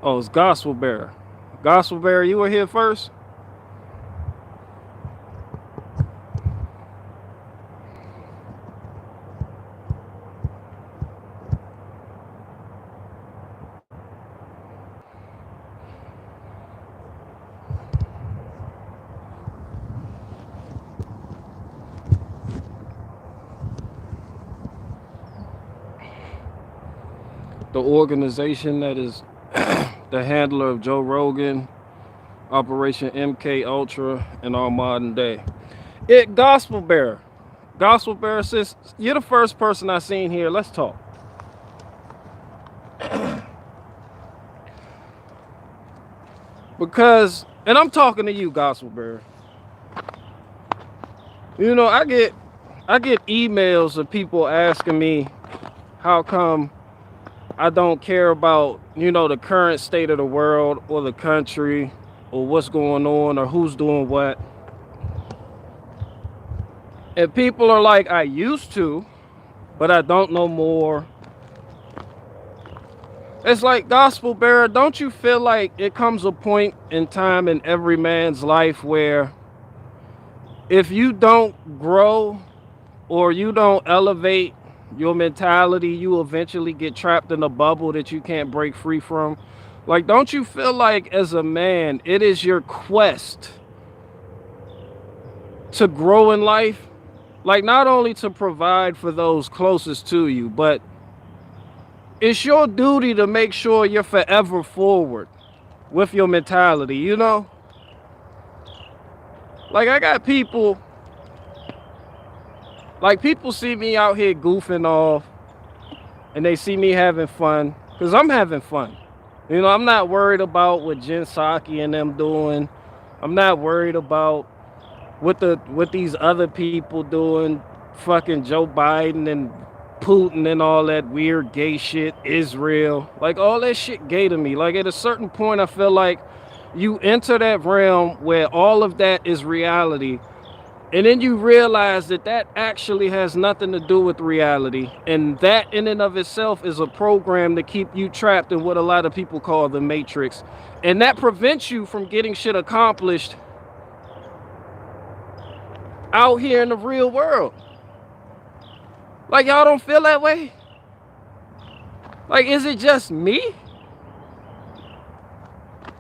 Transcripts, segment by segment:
Oh, it's Gospel Bear. Gospel Bear, you were here first? The organization that is the handler of Joe Rogan, Operation MK Ultra, and all modern day. It Gospel Bear. Gospel Bear, sis, you're the first person I seen here. Let's talk. Because, and I'm talking to you, Gospel Bear. You know, I get emails of people asking me how come I don't care about, the current state of the world or the country or what's going on or who's doing what. And people are like, I used to, but I don't know more. It's like, Gospel Bearer, don't you feel like it comes a point in time in every man's life where if you don't grow or you don't elevate your mentality, you eventually get trapped in a bubble that you can't break free from? Like, don't you feel like as a man, it is your quest to grow in life? Like, not only to provide for those closest to you, but it's your duty to make sure you're forever forward with your mentality, Like, I got people, like, people see me out here goofing off and they see me having fun because I'm having fun. I'm not worried about what Jen Psaki and them doing. I'm not worried about what these other people doing, fucking Joe Biden and Putin and all that weird gay shit, Israel. Like, all that shit gay to me. Like, at a certain point, I feel like you enter that realm where all of that is reality, and then you realize that that actually has nothing to do with reality, and that in and of itself is a program to keep you trapped in what a lot of people call the matrix, and that prevents you from getting shit accomplished out here in the real world. Like, y'all don't feel that way? Like, is it just me?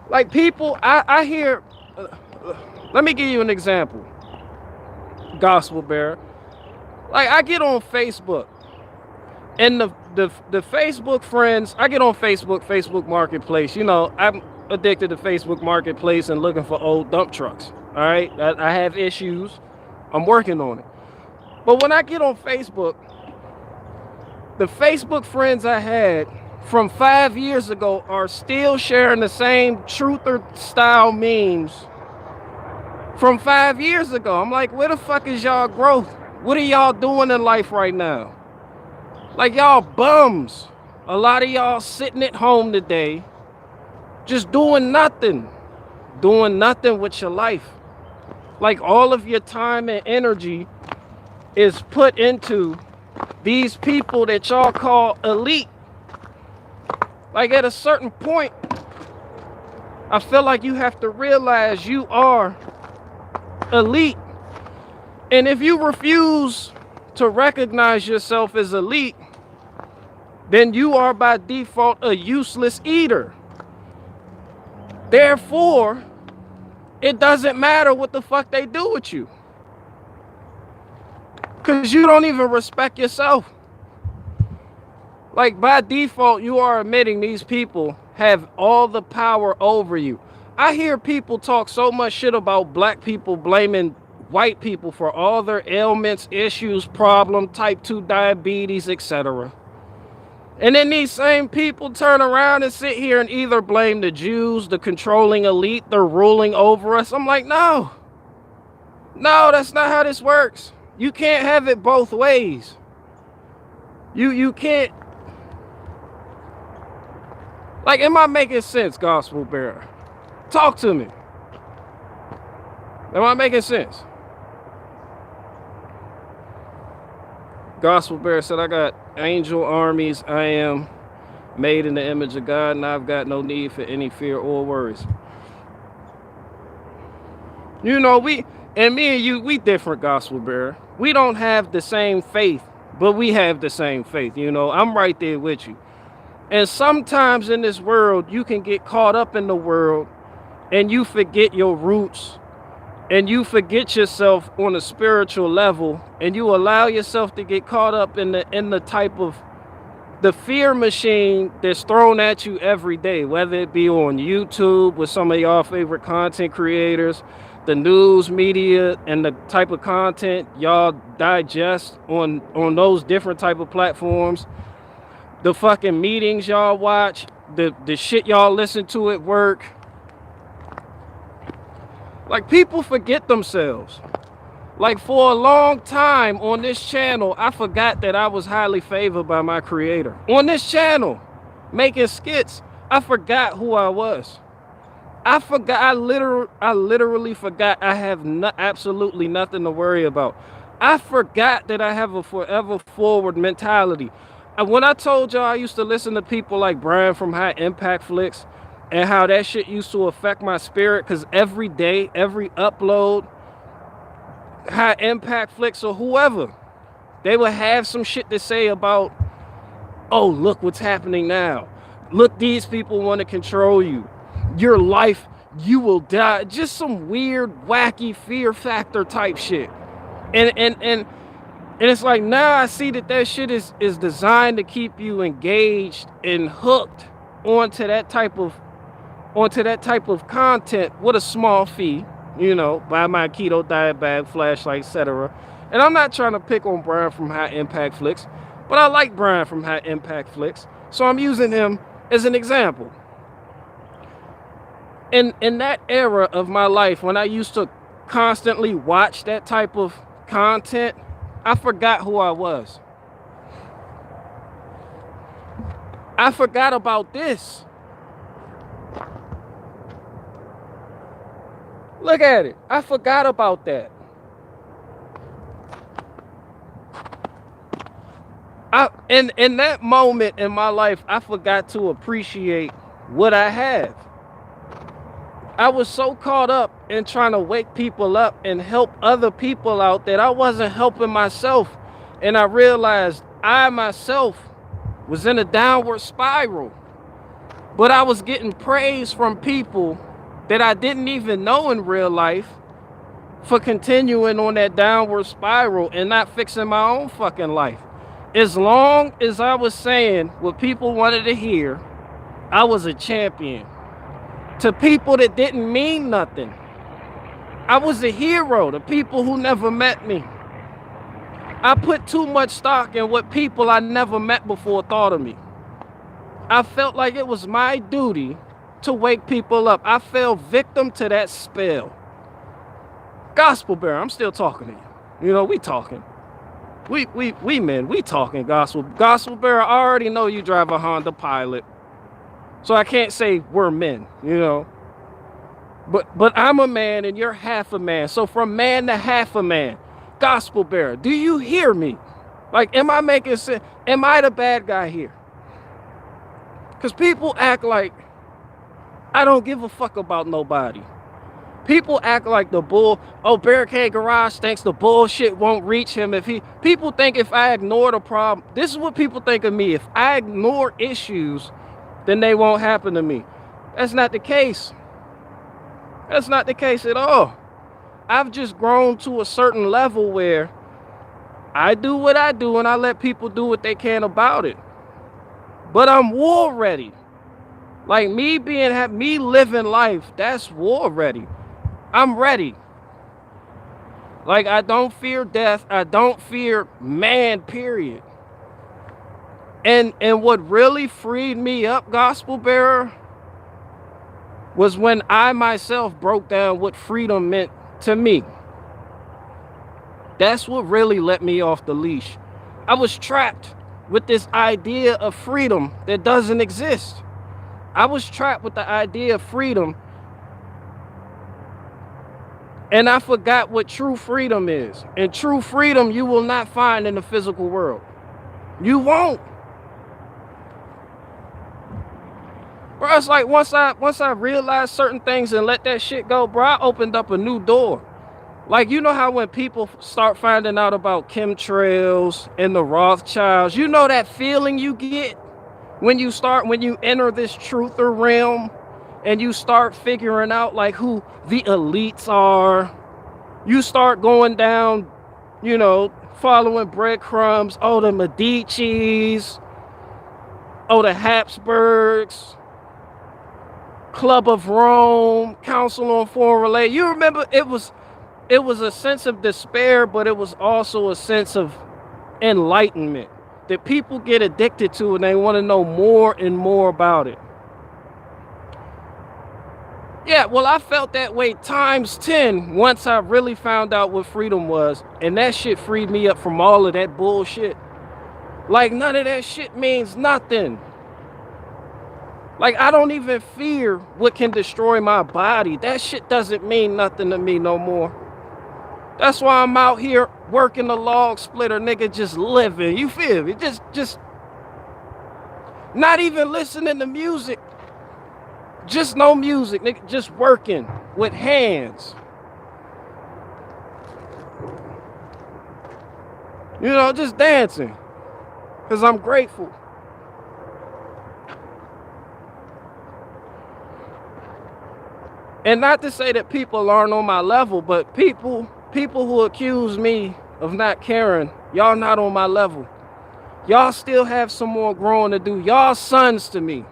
Like, people, I hear, let me give you an example, Gospel Bearer. Like, I get on Facebook, and the Facebook friends, I get on Facebook Marketplace. I'm addicted to Facebook Marketplace and looking for old dump trucks. All right, I have issues. I'm working on it. But when I get on Facebook, the Facebook friends I had from 5 years ago are still sharing the same truther style memes from 5 years ago. I'm like, where the fuck is y'all growth? What are y'all doing in life right now? Like, y'all bums. A lot of y'all sitting at home today, just doing nothing with your life. Like, all of your time and energy is put into these people that y'all call elite. Like, at a certain point, I feel like you have to realize you are elite. And if you refuse to recognize yourself as elite, then you are by default a useless eater. Therefore, it doesn't matter what the fuck they do with you, because you don't even respect yourself. Like, by default, you are admitting these people have all the power over you. I hear people talk so much shit about black people blaming white people for all their ailments, issues, problem, type 2 diabetes, etc. And then these same people turn around and sit here and either blame the Jews, the controlling elite, they're ruling over us. I'm like, no, that's not how this works. You can't have it both ways. You can't. Like, am I making sense, Gospel Bearer? Talk to me. Am I making sense? Gospel Bearer said, I got angel armies. I am made in the image of God, and I've got no need for any fear or worries. You know, me and you, we different, gospel bearer. We don't have the same faith, but we have the same faith. You know, I'm right there with you. And sometimes in this world, you can get caught up in the world and you forget your roots and you forget yourself on a spiritual level, and you allow yourself to get caught up in the type of the fear machine that's thrown at you every day, whether it be on YouTube with some of y'all favorite content creators, the news media, and the type of content y'all digest on those different type of platforms, the fucking meetings y'all watch, the shit y'all listen to at work. Like, people forget themselves. Like, for a long time on this channel, I forgot that I was highly favored by my creator. On this channel, making skits, I forgot who I was. I forgot, I literally forgot I have absolutely nothing to worry about. I forgot that I have a forever forward mentality. When I told y'all I used to listen to people like Brian from High Impact Flicks, and how that shit used to affect my spirit, because every day, every upload, High Impact Flicks or whoever, they would have some shit to say about, oh, look what's happening now. Look, these people want to control you. Your life, you will die. Just some weird, wacky fear factor type shit. And it's like, now I see that shit is designed to keep you engaged and hooked onto that type of content with a small fee. You know, buy my keto diet bag, flashlight, etc. And I'm not trying to pick on Brian from High Impact Flicks, but I like Brian from High Impact Flicks, so I'm using him as an example. In that era of my life, when I used to constantly watch that type of content, I forgot who I was. I forgot about this. Look at it. I forgot about that. In that moment in my life, I forgot to appreciate what I have. I was so caught up in trying to wake people up and help other people out that I wasn't helping myself. And I realized I myself was in a downward spiral. But I was getting praise from people that I didn't even know in real life for continuing on that downward spiral and not fixing my own fucking life. As long as I was saying what people wanted to hear, I was a champion. To people that didn't mean nothing, I was a hero to people who never met me. I put too much stock in what people I never met before thought of me. I felt like it was my duty to wake people up. I fell victim to that spell. Gospel bearer, I'm still talking to you. You know, we talking. We men, we talking gospel. Gospel bearer, I already know you drive a Honda Pilot, so I can't say we're men, you know. But I'm a man and you're half a man. So from man to half a man, gospel bearer, do you hear me? Like, am I making sense? Am I the bad guy here? Because people act like I don't give a fuck about nobody. People act like Barricade Garage thinks the bullshit won't reach him if he... People think if I ignore the problem... This is what people think of me. If I ignore issues, then they won't happen to me. That's not the case. That's not the case at all. I've just grown to a certain level where I do what I do and I let people do what they can about it. But I'm war ready. Like, me living life, that's war ready. I'm ready. Like, I don't fear death. I don't fear man, period. And what really freed me up, gospel bearer, was when I myself broke down what freedom meant to me. That's what really let me off the leash. I was trapped with this idea of freedom that doesn't exist. I was trapped with the idea of freedom, and I forgot what true freedom is. And true freedom you will not find in the physical world. You won't. Bro, it's like once I realized certain things and let that shit go, bro, I opened up a new door. Like, you know how when people start finding out about chemtrails and the Rothschilds, you know that feeling you get when you enter this truther realm and you start figuring out like who the elites are. You start going down, you know, following breadcrumbs. Oh, the Medicis. Oh, the Habsburgs. Club of Rome. Council on Foreign Relations. You remember it was a sense of despair, but it was also a sense of enlightenment that people get addicted to, and they want to know more and more about it. Yeah, well, I felt that way times 10 once I really found out what freedom was, and that shit freed me up from all of that bullshit. Like, none of that shit means nothing. Like, I don't even fear what can destroy my body. That shit doesn't mean nothing to me no more. That's why I'm out here working the log splitter, nigga, just living. You feel me? Just not even listening to music. Just no music, nigga. Just working with hands. You know, just dancing. Because I'm grateful. And not to say that people aren't on my level, but people who accuse me of not caring, y'all not on my level. Y'all still have some more growing to do. Y'all sons to me.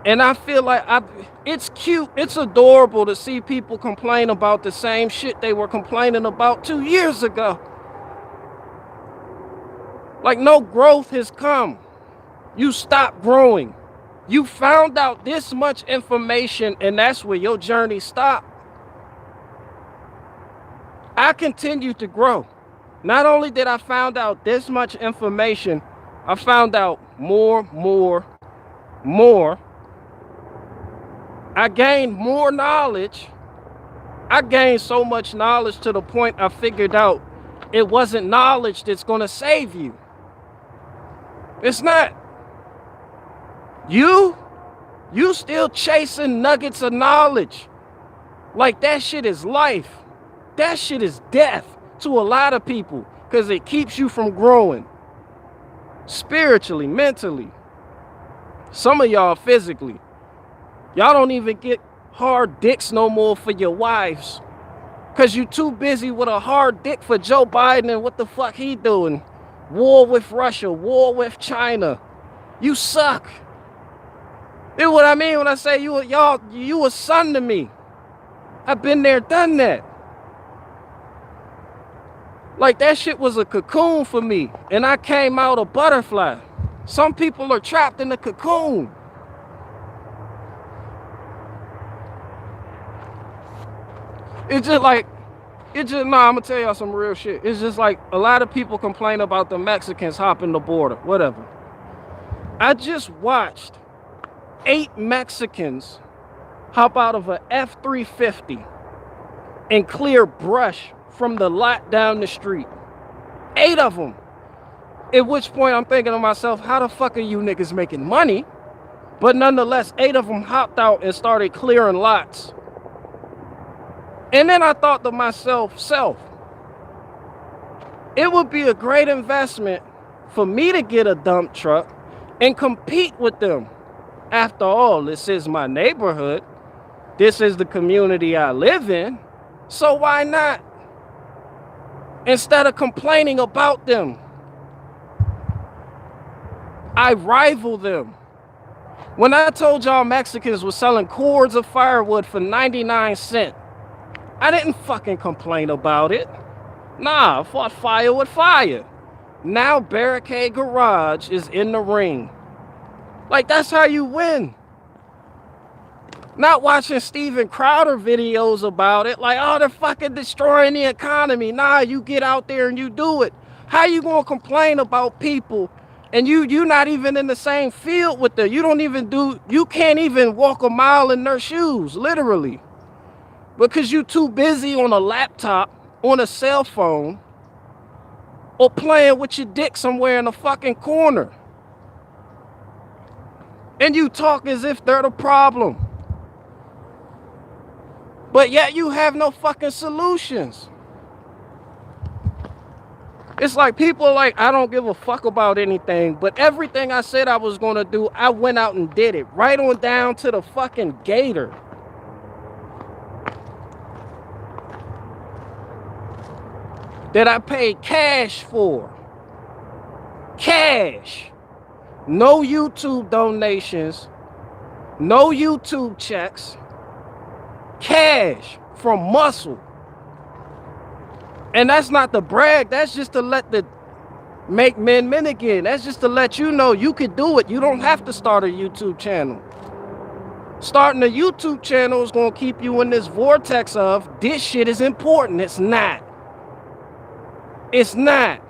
And I feel like it's cute, it's adorable to see people complain about the same shit they were complaining about 2 years ago. Like, no growth has come. You stopped growing. You found out this much information, and that's where your journey stopped. I continued to grow. Not only did I find out this much information, I found out more. I gained more knowledge. I gained so much knowledge to the point I figured out it wasn't knowledge that's going to save you. It's not. You still chasing nuggets of knowledge. Like, that shit is life. That shit is death to a lot of people because it keeps you from growing. Spiritually, mentally. Some of y'all physically. Y'all don't even get hard dicks no more for your wives. Because you too busy with a hard dick for Joe Biden and what the fuck he doing. War with Russia, war with China. You suck. You know what I mean when I say you a son to me. I've been there, done that. Like, that shit was a cocoon for me. And I came out a butterfly. Some people are trapped in a cocoon. I'm gonna tell y'all some real shit. It's just like a lot of people complain about the Mexicans hopping the border, whatever. I just watched 8 Mexicans hop out of a F-350 and clear brush from the lot down the street. 8 of them. At which point I'm thinking to myself, how the fuck are you niggas making money? But nonetheless, 8 of them hopped out and started clearing lots. And then I thought to myself, it would be a great investment for me to get a dump truck and compete with them. After all, this is my neighborhood. This is the community I live in. So why not? Instead of complaining about them, I rival them. When I told y'all Mexicans were selling cords of firewood for 99 cents, I didn't fucking complain about it. Nah, I fought fire with fire. Now Barricade Garage is in the ring. Like, that's how you win. Not watching Steven Crowder videos about it. Like, oh, they're fucking destroying the economy. Nah, you get out there and you do it. How you gonna complain about people and you not even in the same field with them? You can't even walk a mile in their shoes, literally. Because you too busy on a laptop, on a cell phone, or playing with your dick somewhere in a fucking corner. And you talk as if they're the problem. But yet you have no fucking solutions. It's like people are like, I don't give a fuck about anything, but everything I said I was gonna do, I went out and did it. Right on down to the fucking gator. That I paid cash for. Cash. No YouTube donations. No YouTube checks. Cash from muscle. And that's not to brag. That's just to let the make men men again. That's just to let you know you could do it. You don't have to start a YouTube channel. Starting a YouTube channel is going to keep you in this vortex of this shit is important. It's not. It's not.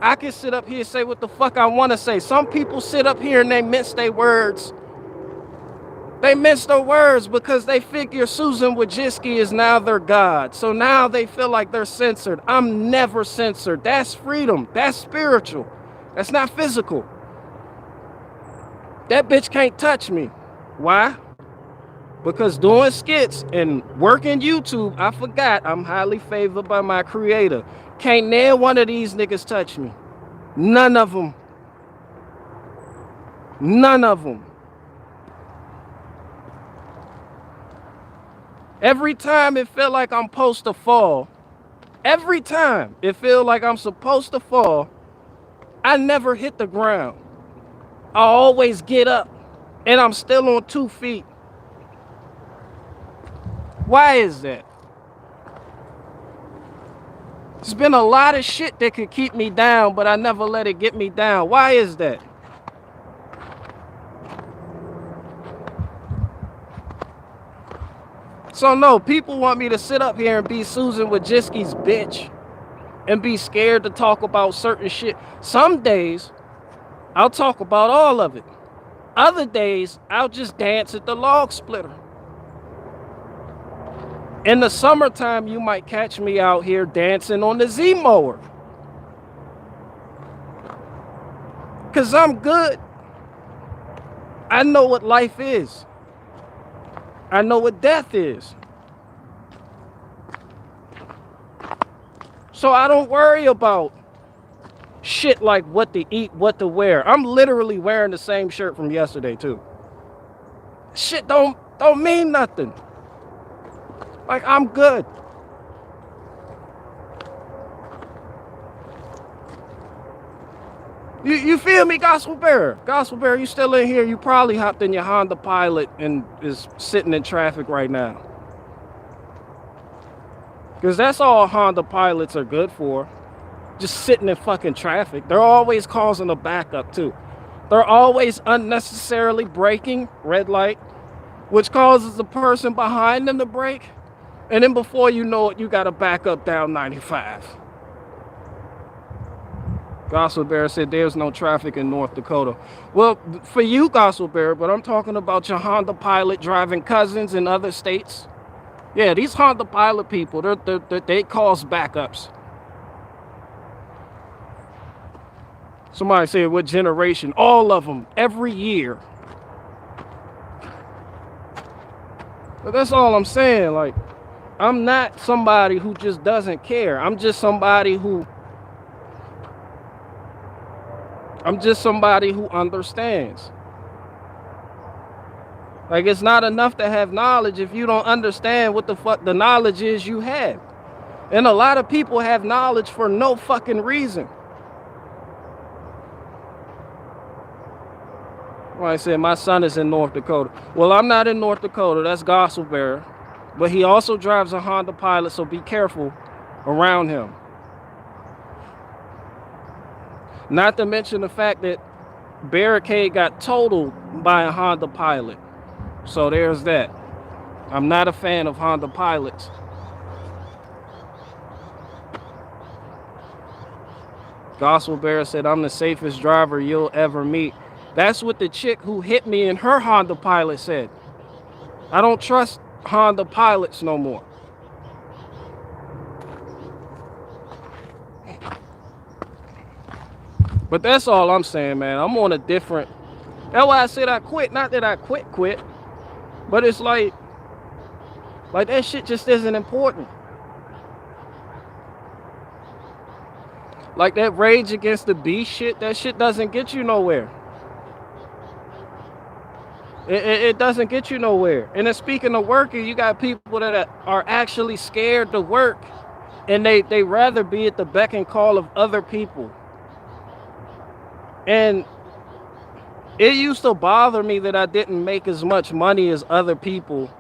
I can sit up here and say what the fuck I want to say. Some people sit up here and they mince their words. They mince their words because they figure Susan Wojcicki is now their God. So now they feel like they're censored. I'm never censored. That's freedom. That's spiritual. That's not physical. That bitch can't touch me. Why? Because doing skits and working YouTube, I forgot I'm highly favored by my creator. Can't near one of these niggas touch me. None of them. None of them. Every time it felt like I'm supposed to fall, every time it felt like I'm supposed to fall, I never hit the ground. I always get up and I'm still on 2 feet. Why is that? There's been a lot of shit that could keep me down, but I never let it get me down. Why is that? So no, people want me to sit up here and be Susan Wojcicki's bitch and be scared to talk about certain shit. Some days, I'll talk about all of it. Other days, I'll just dance at the log splitter. In the summertime, you might catch me out here dancing on the Z-mower. Because I'm good. I know what life is. I know what death is. So I don't worry about shit like what to eat, what to wear. I'm literally wearing the same shirt from yesterday too. Shit don't mean nothing. Like, I'm good. You feel me, Gospel Bearer? Gospel Bearer, you still in here? You probably hopped in your Honda Pilot and is sitting in traffic right now. Because that's all Honda Pilots are good for. Just sitting in fucking traffic. They're always causing a backup too. They're always unnecessarily braking, red light, which causes the person behind them to brake. And then before you know it, you got to back up down 95. Gospel Bear said there's no traffic in North Dakota. Well, for you, Gospel Bear, but I'm talking about your Honda Pilot driving cousins in other states. Yeah, these Honda Pilot people, they cause backups. Somebody said, what generation? All of them, every year. But that's all I'm saying. Like, I'm not somebody who just doesn't care. I'm just somebody who understands. Like, it's not enough to have knowledge if you don't understand what the fuck the knowledge is you have. And a lot of people have knowledge for no fucking reason. Well, I said my son is in North Dakota. Well, I'm not in North Dakota. That's Gospel Bearer. But he also drives a Honda Pilot, so be careful around him. Not to mention the fact that Barricade got totaled by a Honda Pilot. So there's that. I'm not a fan of Honda Pilots. Gospel Bear said, I'm the safest driver you'll ever meet. That's what the chick who hit me in her Honda Pilot said. I don't trust Honda Pilots no more. But that's all I'm saying, man. I'm on a different That's why I said I quit. Not that I quit, but it's like that shit just isn't important. Like that Rage Against the Beast shit, that shit doesn't get you nowhere. It doesn't get you nowhere. And then speaking of working, you got people that are actually scared to work, and they rather be at the beck and call of other people. And it used to bother me that I didn't make as much money as other people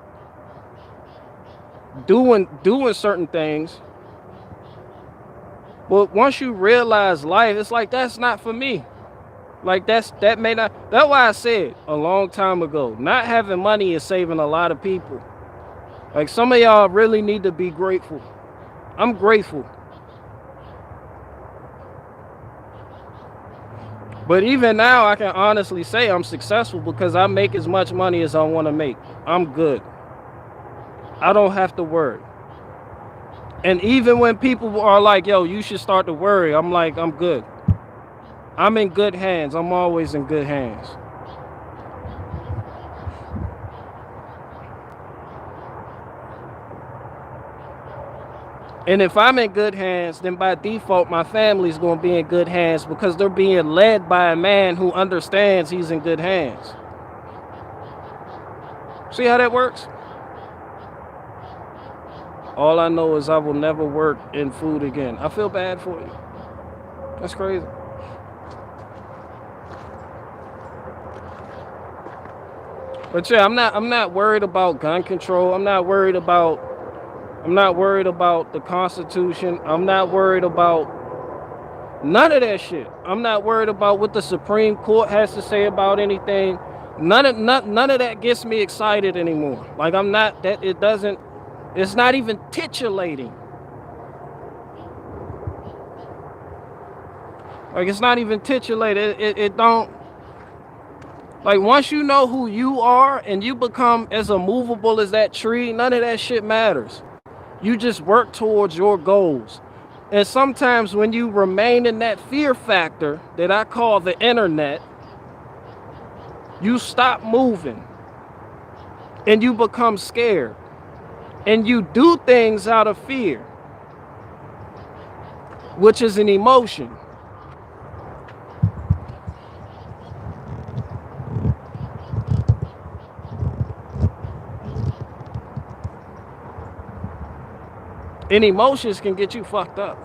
doing certain things. But once you realize life, it's like, that's not for me. Like that may not. That's why I said a long time ago, not having money is saving a lot of people. Like, some of y'all really need to be grateful. I'm grateful. But even now, I can honestly say I'm successful because I make as much money as I want to make. I'm good. I don't have to worry. And even when people are like, yo, you should start to worry, I'm like, I'm good. I'm in good hands. I'm always in good hands. And if I'm in good hands, then by default, my family's going to be in good hands because they're being led by a man who understands he's in good hands. See how that works? All I know is I will never work in food again. I feel bad for you. That's crazy. But yeah, I'm not worried about gun control. I'm not worried about the Constitution. I'm not worried about none of that shit. I'm not worried about what the Supreme Court has to say about anything. None of that gets me excited anymore. Like, I'm not that. It's not even titillating. Like, it's not even titillating. It don't. Like, once you know who you are and you become as immovable as that tree, none of that shit matters. You just work towards your goals. And sometimes when you remain in that fear factor that I call the internet, you stop moving and you become scared. And you do things out of fear, which is an emotion. And emotions can get you fucked up.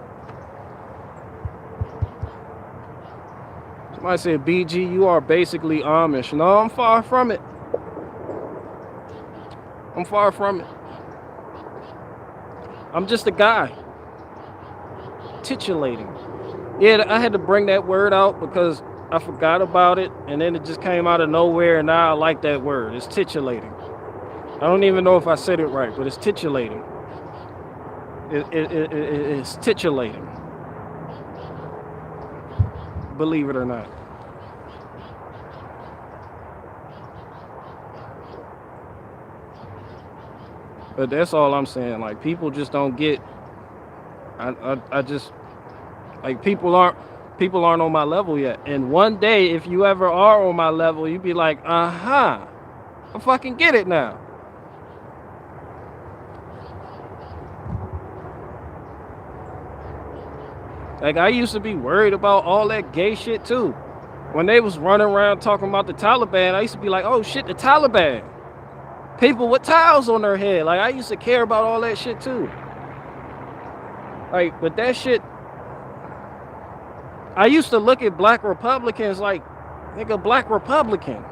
Somebody said, BG, you are basically Amish. No, I'm far from it. I'm far from it. I'm just a guy. Titillating. Yeah, I had to bring that word out because I forgot about it, and then it just came out of nowhere, and now I like that word. It's titillating. I don't even know if I said it right, but it's titillating. It's titillating. Believe it or not. But that's all I'm saying. Like, people just don't get. I just, like, people aren't on my level yet. And one day, if you ever are on my level, you'd be like, I fucking get it now. Like, I used to be worried about all that gay shit too. When they was running around talking about the Taliban, I used to be like, oh shit, the Taliban. People with towels on their head. Like, I used to care about all that shit too. Like, but that shit, I used to look at black Republicans like, nigga, black Republican.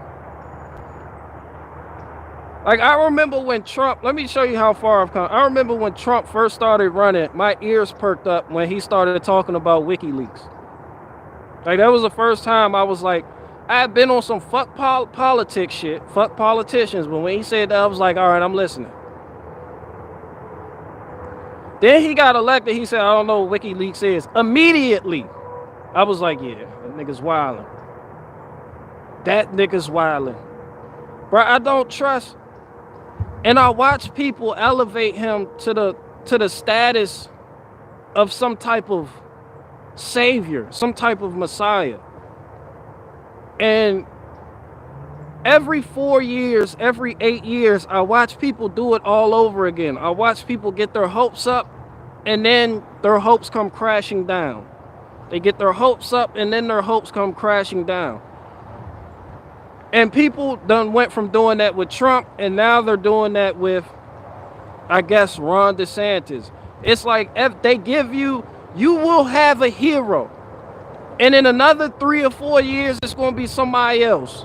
Like, I remember when Trump, let me show you how far I've come. I remember when Trump first started running, my ears perked up when he started talking about WikiLeaks. Like, that was the first time I was like, I had been on some fuck politics shit, fuck politicians, but when he said that, I was like, all right, I'm listening. Then he got elected, he said, I don't know what WikiLeaks is. Immediately, I was like, yeah, that nigga's wildin'. That nigga's wildin'. Bro, I don't trust. And I watch people elevate him to the status of some type of savior, some type of messiah. And Every 4 years, every 8 years, I watch people do it all over again. I watch people get their hopes up and then their hopes come crashing down. They get their hopes up and then their hopes come crashing down. And people done went from doing that with Trump and now they're doing that with, I guess, Ron DeSantis. It's like if they give you will have a hero. And in another 3 or 4 years, it's going to be somebody else.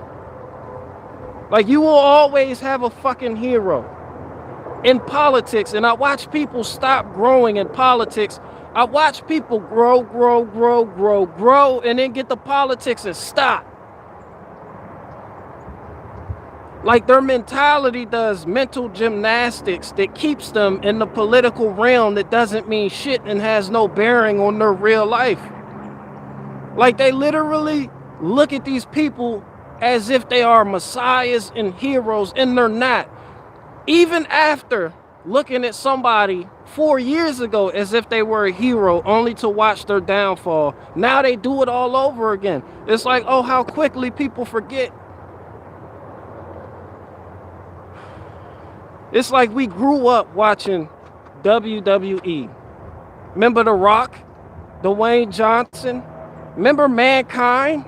Like, you will always have a fucking hero in politics. And I watch people stop growing in politics. I watch people grow, and then get to politics and stop. Like, their mentality does mental gymnastics that keeps them in the political realm that doesn't mean shit and has no bearing on their real life. Like, they literally look at these people as if they are messiahs and heroes, and they're not. Even after looking at somebody 4 years ago as if they were a hero, only to watch their downfall, now they do it all over again. It's like, oh, how quickly people forget. It's like we grew up watching WWE. Remember The Rock, Dwayne Johnson? Remember Mankind?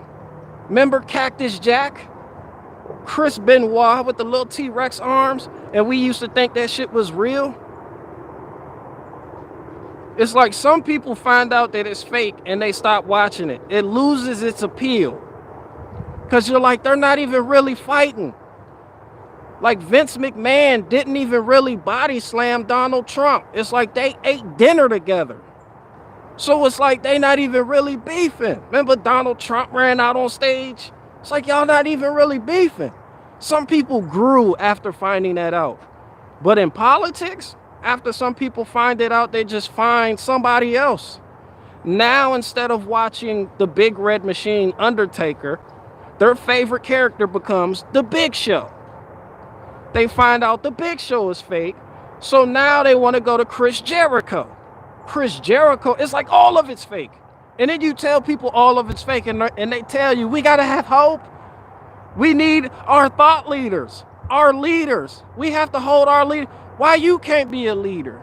Remember Cactus Jack? Chris Benoit with the little T-Rex arms? And we used to think that shit was real? It's like some people find out that it's fake and they stop watching it. It loses its appeal. Because you're like, they're not even really fighting. Like Vince McMahon didn't even really body slam Donald Trump. It's like they ate dinner together. So it's like they not even really beefing. Remember Donald Trump ran out on stage? It's like y'all not even really beefing. Some people grew after finding that out. But in politics, after some people find it out, they just find somebody else. Now, instead of watching the Big Red Machine Undertaker, their favorite character becomes the Big Show. They find out the Big Show is fake. So now they want to go to Chris Jericho. Chris Jericho, it's like all of it's fake. And then you tell people all of it's fake and they tell you, we got to have hope. We need our thought leaders, our leaders. We have to hold our leader. Why you can't be a leader?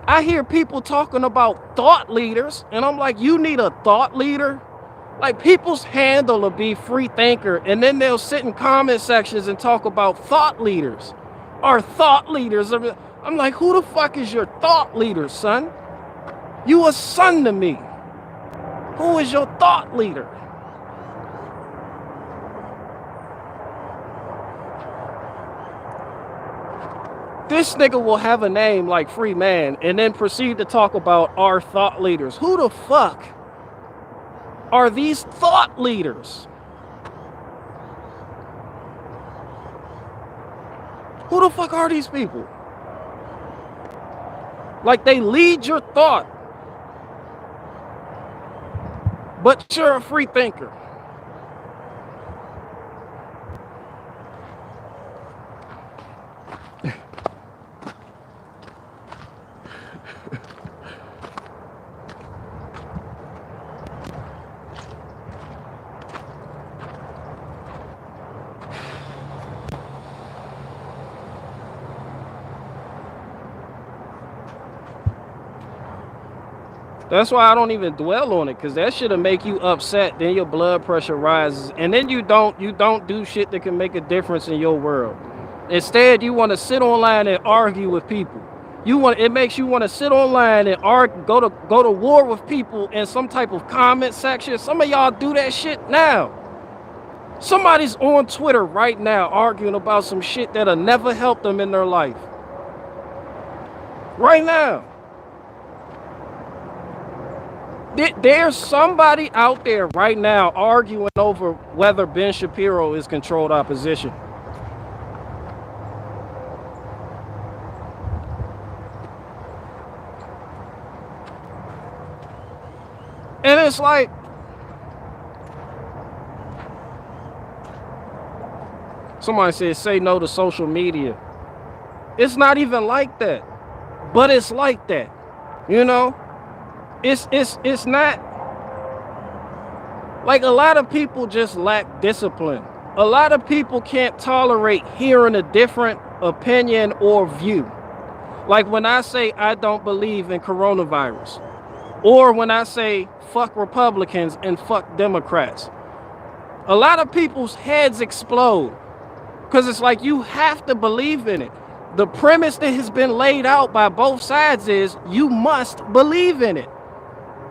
I hear people talking about thought leaders and I'm like, you need a thought leader? Like people's handle will be free thinker and then they'll sit in comment sections and talk about thought leaders. Our thought leaders. I'm like, who the fuck is your thought leader, son? You a son to me. Who is your thought leader? This nigga will have a name like Free Man and then proceed to talk about our thought leaders. Who the fuck are these thought leaders? Who the fuck are these people? Like they lead your thought, but you're a free thinker. That's why I don't even dwell on it, because that shit'll make you upset. Then your blood pressure rises, and then you don't do shit that can make a difference in your world. Instead, you want to sit online and argue with people. It makes you want to sit online and argue, go to war with people in some type of comment section. Some of y'all do that shit now. Somebody's on Twitter right now arguing about some shit that'll never help them in their life. Right now. There's somebody out there right now arguing over whether Ben Shapiro is controlled opposition. And it's like, somebody said, say no to social media. It's not even like that, but it's like that, you know? It's not like a lot of people just lack discipline. A lot of people can't tolerate hearing a different opinion or view. Like when I say I don't believe in coronavirus, or when I say fuck Republicans and fuck Democrats. A lot of people's heads explode because it's like you have to believe in it. The premise that has been laid out by both sides is you must believe in it.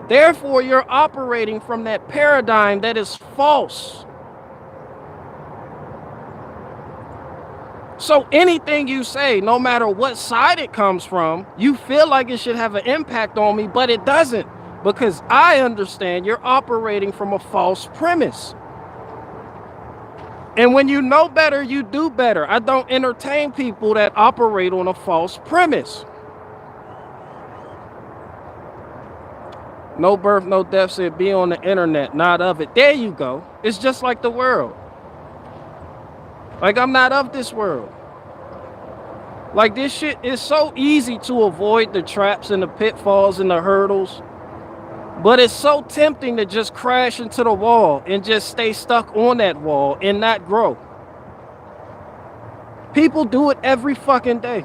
Therefore, you're operating from that paradigm that is false. So anything you say, no matter what side it comes from, you feel like it should have an impact on me, but it doesn't, because I understand you're operating from a false premise. And when you know better, you do better. I don't entertain people that operate on a false premise. No birth, no death said be on the internet, not of it. There you go. It's just like the world. Like, I'm not of this world. Like, this shit is so easy to avoid the traps and the pitfalls and the hurdles. But it's so tempting to just crash into the wall and just stay stuck on that wall and not grow. People do it every fucking day.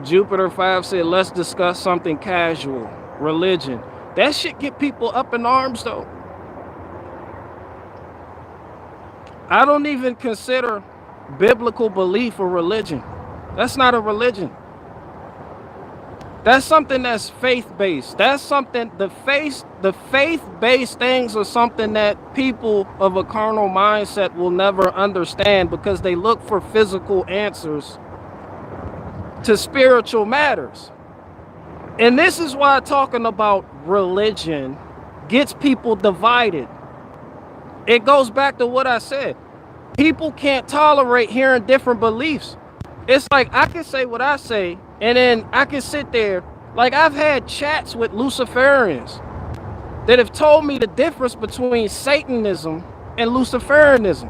Jupiter 5 said, let's discuss something casual, religion. That shit get people up in arms though. I don't even consider biblical belief a religion. That's not a religion. That's something that's faith-based. That's something, the faith-based things are something that people of a carnal mindset will never understand because they look for physical answers to spiritual matters. And this is why talking about religion gets people divided. It goes back to what I said. People can't tolerate hearing different beliefs. It's like I can say what I say, and then I can sit there. Like, I've had chats with Luciferians that have told me the difference between Satanism and Luciferianism.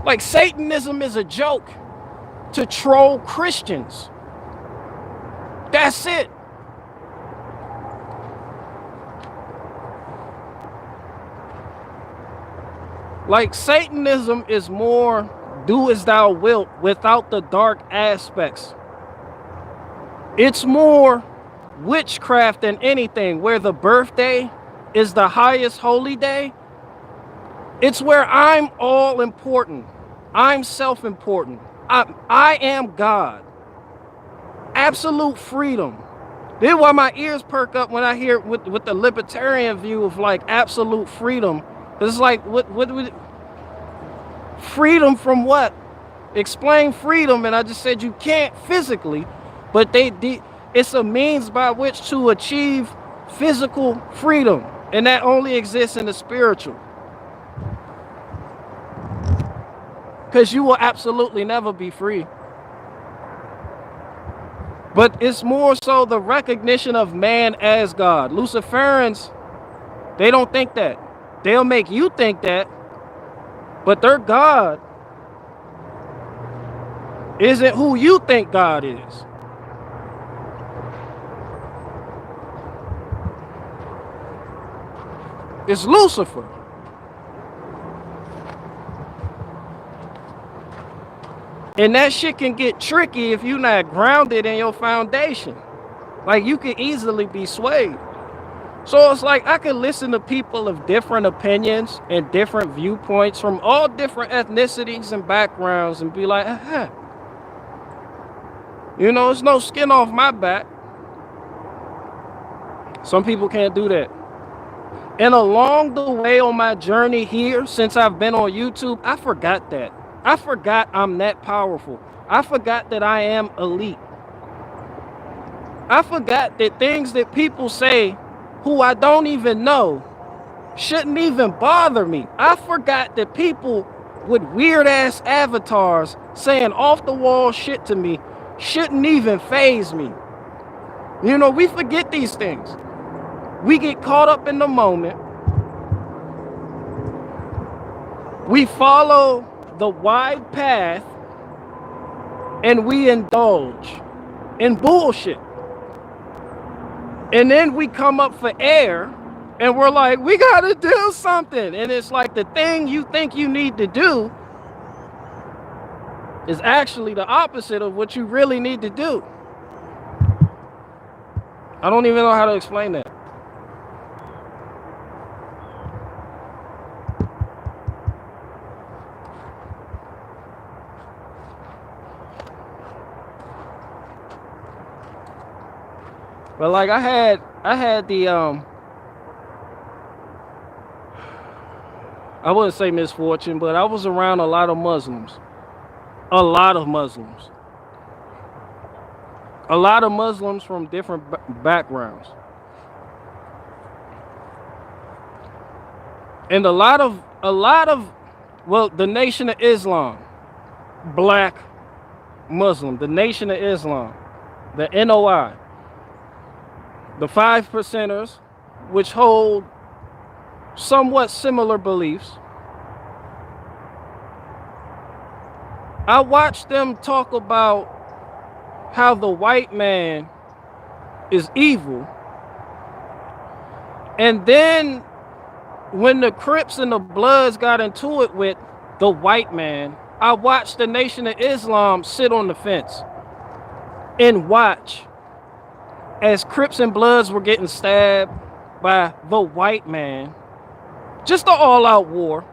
Like, Satanism is a joke to troll Christians. That's it. Like, Satanism is more do as thou wilt without the dark aspects. It's more witchcraft than anything, where the birthday is the highest holy day. It's where I'm all important. I'm self-important. I am God. Absolute freedom. This is why my ears perk up when I hear with the libertarian view of like absolute freedom. It's like, what freedom from what? Explain freedom, and I just said you can't physically, but it's a means by which to achieve physical freedom, and that only exists in the spiritual. Because you will absolutely never be free. But it's more so the recognition of man as God. Luciferians, they don't think that. They'll make you think that, but their God isn't who you think God is. It's Lucifer. And that shit can get tricky if you're not grounded in your foundation. Like, you can easily be swayed. So it's like I could listen to people of different opinions and different viewpoints from all different ethnicities and backgrounds and be like, you know, it's no skin off my back. Some people can't do that. And along the way on my journey here, since I've been on YouTube, I forgot that. I forgot I'm that powerful. I forgot that I am elite. I forgot that things that people say who I don't even know shouldn't even bother me. I forgot that people with weird ass avatars saying off the wall shit to me shouldn't even faze me. You know, we forget these things. We get caught up in the moment We follow the wide path and we indulge in bullshit. And then we come up for air and we're like, we gotta do something. And it's like the thing you think you need to do is actually the opposite of what you really need to do. I don't even know how to explain that. But like I had the I wouldn't say misfortune, but I was around a lot of Muslims. A lot of Muslims. A lot of Muslims from different backgrounds. And a lot of well, the Nation of Islam, black Muslim, the Nation of Islam, the NOI, the 5%ers, which hold somewhat similar beliefs. I watched them talk about how the white man is evil. And then when the Crips and the Bloods got into it with the white man, I watched the Nation of Islam sit on the fence and watch as Crips and Bloods were getting stabbed by the white man. Just an all-out war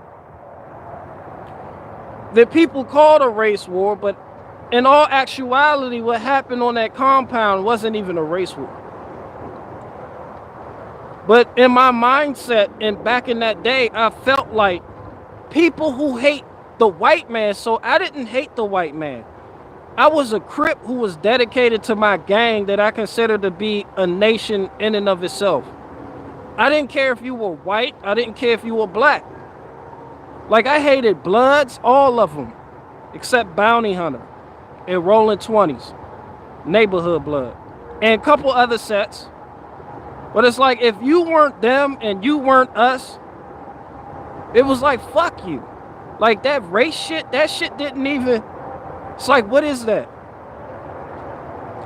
that people called a race war, but in all actuality, what happened on that compound wasn't even a race war. But in my mindset, and back in that day, I felt like people who hate the white man, so I didn't hate the white man. I was a Crip who was dedicated to my gang that I consider to be a nation in and of itself. I didn't care if you were white. I didn't care if you were black. Like, I hated Bloods, all of them, except Bounty Hunter and Rolling 20s, Neighborhood Blood, and a couple other sets. But it's like, if you weren't them and you weren't us, it was like, fuck you. Like, that race shit, that shit didn't even, it's like, what is that?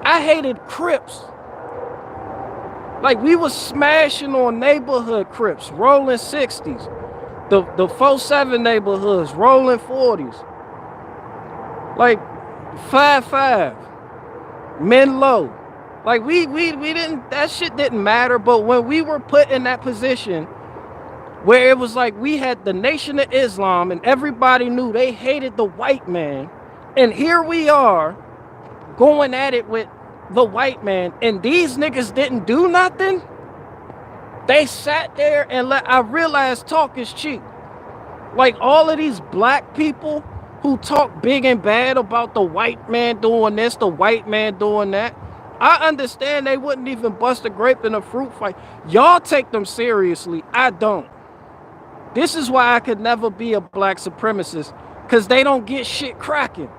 I hated Crips. Like, we was smashing on neighborhood Crips, rolling 60s, the 4-7 neighborhoods, rolling 40s. Like, 5-5, men low. Like, we didn't, that shit didn't matter. But when we were put in that position where it was like we had the Nation of Islam and everybody knew they hated the white man, and here we are going at it with the white man, and these niggas didn't do nothing. They sat there and I realized talk is cheap. Like, all of these black people who talk big and bad about the white man doing this, the white man doing that, I understand they wouldn't even bust a grape in a fruit fight. Y'all take them seriously. I don't. This is why I could never be a black supremacist, because they don't get shit cracking.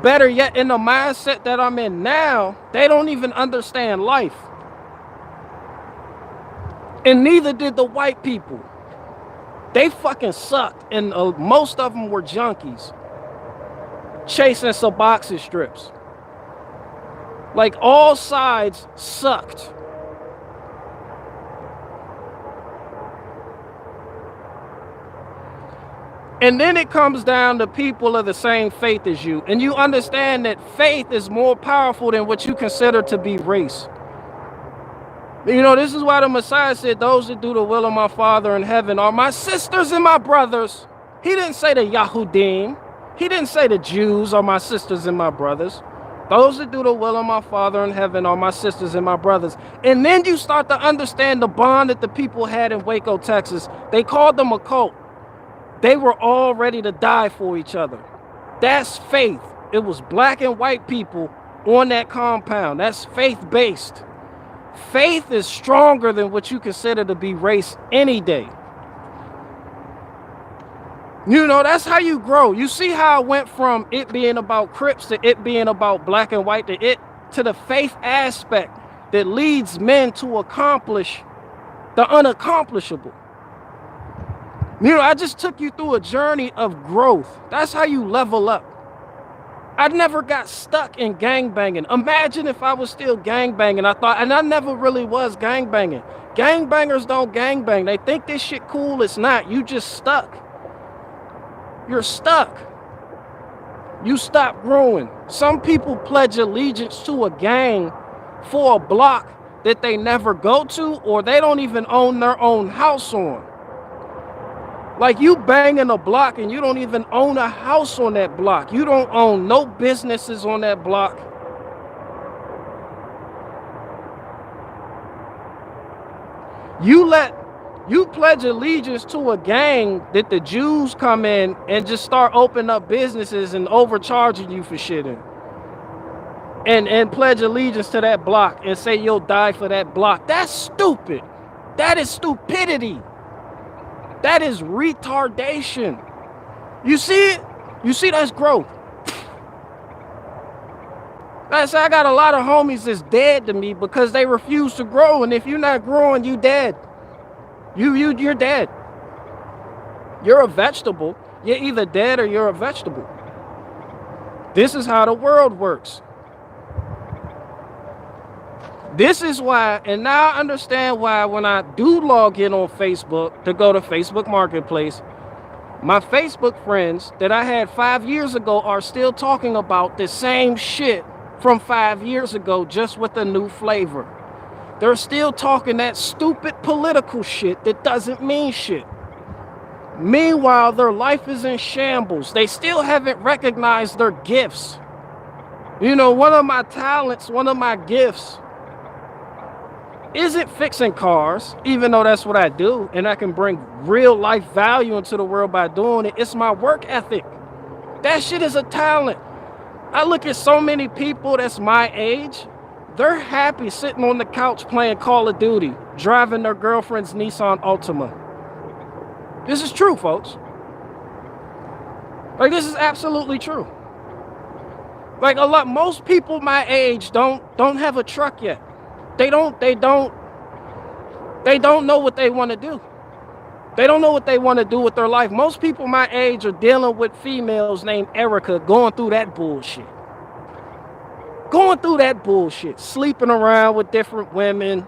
Better yet, in the mindset that I'm in now, they don't even understand life. And neither did the white people. They fucking sucked, and most of them were junkies chasing Suboxone strips. Like, all sides sucked. And then it comes down to people of the same faith as you. And you understand that faith is more powerful than what you consider to be race. You know, this is why the Messiah said, those that do the will of my Father in heaven are my sisters and my brothers. He didn't say the Yahudim. He didn't say the Jews are my sisters and my brothers. Those that do the will of my Father in heaven are my sisters and my brothers. And then you start to understand the bond that the people had in Waco, Texas. They called them a cult. They were all ready to die for each other. That's faith. It was black and white people on that compound. That's faith-based. Faith is stronger than what you consider to be race any day. You know, that's how you grow. You see how it went from it being about Crips to it being about black and white to the faith aspect that leads men to accomplish the unaccomplishable. I just took you through a journey of growth. That's how you level up. I never got stuck in gangbanging. Imagine if I was still gangbanging. And I never really was gangbanging. Gangbangers don't gangbang. They think this shit cool. It's not. You just stuck. You're stuck. You stop growing. Some people pledge allegiance to a gang for a block that they never go to, or they don't even own their own house on. Like, you banging a block and you don't even own a house on that block. You don't own no businesses on that block. You pledge allegiance to a gang that the Jews come in and just start opening up businesses and overcharging you for shit and pledge allegiance to that block and say you'll die for that block. That's stupid. That is stupidity. That is retardation. You see it? You see, that's growth. I got a lot of homies that's dead to me because they refuse to grow. And if you're not growing, you dead. You're dead. You're a vegetable. You're either dead or you're a vegetable. This is how the world works. This is why, and now I understand why when I do log in on Facebook to go to Facebook Marketplace, my Facebook friends that I had 5 years ago are still talking about the same shit from 5 years ago, just with a new flavor. They're still talking that stupid political shit that doesn't mean shit. Meanwhile, their life is in shambles. They still haven't recognized their gifts. One of my talents, one of my gifts isn't fixing cars, even though that's what I do, and I can bring real life value into the world by doing it. It's my work ethic. That shit is a talent. I look at so many people that's my age. They're happy sitting on the couch playing Call of Duty, driving their girlfriend's Nissan Altima. This is true, folks. Like, this is absolutely true. Like, most people my age don't have a truck yet. They don't know what they want to do. They don't know what they want to do with their life. Most people my age are dealing with females named Erica, going through that bullshit. Sleeping around with different women.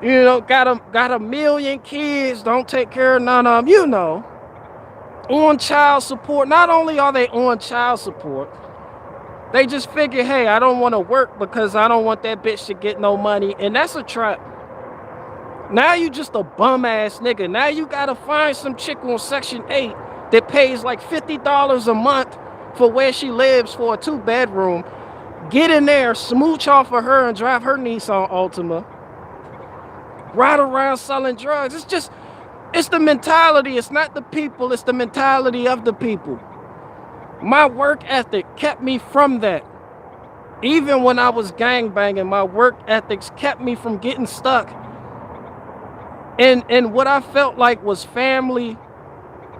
Got a million kids, don't take care of none of them, on child support. Not only are they on child support, they just figure, hey, I don't want to work because I don't want that bitch to get no money. And that's a trap. Now you just a bum ass nigga. Now you gotta find some chick on Section 8 that pays like $50 a month for where she lives for a 2-bedroom. Get in there, smooch off of her and drive her Nissan Altima. Ride around selling drugs. It's the mentality. It's not the people. It's the mentality of the people. My work ethic kept me from that. Even when I was gangbanging, my work ethics kept me from getting stuck. And what I felt like was family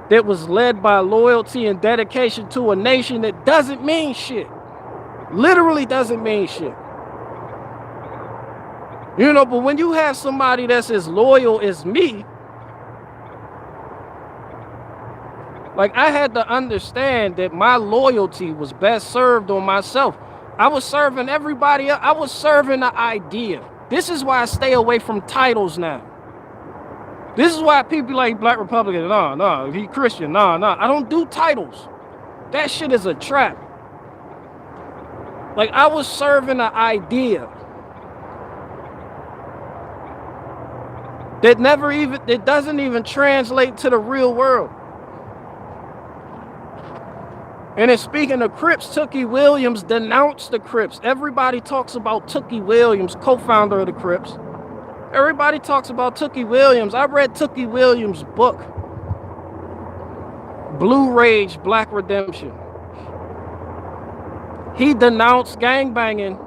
that was led by loyalty and dedication to a nation that doesn't mean shit. Literally doesn't mean shit. But when you have somebody that's as loyal as me, like, I had to understand that my loyalty was best served on myself. I was serving everybody else. I was serving the idea. This is why I stay away from titles now. This is why people like Black Republican. No, he Christian. No. I don't do titles. That shit is a trap. Like, I was serving an idea that doesn't even translate to the real world. And then, speaking of Crips, Tookie Williams denounced the Crips. Everybody talks about Tookie Williams, co-founder of the Crips. Everybody talks about Tookie Williams. I read Tookie Williams' book, Blue Rage, Black Redemption. He denounced gangbanging.